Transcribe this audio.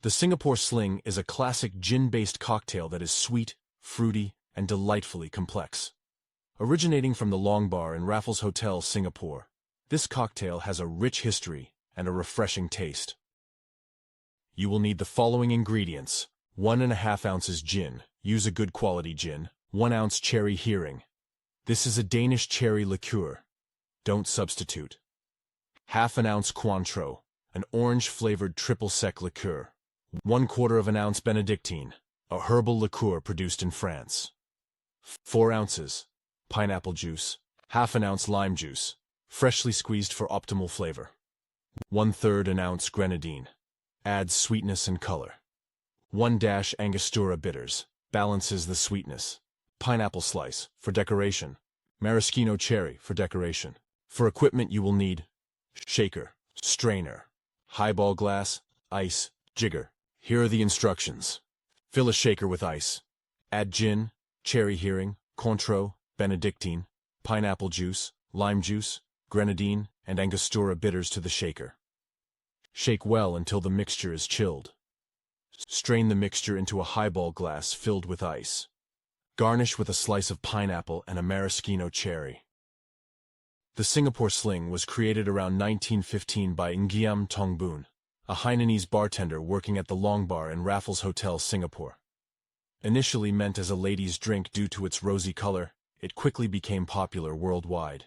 The Singapore Sling is a classic gin-based cocktail that is sweet, fruity, and delightfully complex. Originating from the Long Bar in Raffles Hotel, Singapore, this cocktail has a rich history and a refreshing taste. You will need the following ingredients: 1½ ounces gin. Use a good quality gin. 1 ounce cherry Heering. This is a Danish cherry liqueur. Don't substitute. ½ ounce Cointreau, an orange-flavored triple sec liqueur. 1/4 ounce Benedictine, a herbal liqueur produced in France. 4 ounces pineapple juice. ½ ounce lime juice, freshly squeezed for optimal flavor. 1/3 ounce Grenadine. Adds sweetness and color. 1 dash Angostura bitters. Balances the sweetness. Pineapple slice, for decoration. Maraschino cherry, for decoration. For equipment you will need shaker, strainer, highball glass, ice, jigger. Here are the instructions. Fill a shaker with ice. Add gin, cherry Heering, Cointreau, Benedictine, pineapple juice, lime juice, Grenadine, and Angostura bitters to the shaker. Shake well until the mixture is chilled. Strain the mixture into a highball glass filled with ice. Garnish with a slice of pineapple and a maraschino cherry. The Singapore Sling was created around 1915 by Ngiam Tongboon, a Hainanese bartender working at the Long Bar in Raffles Hotel, Singapore. Initially meant as a ladies' drink due to its rosy color, it quickly became popular worldwide.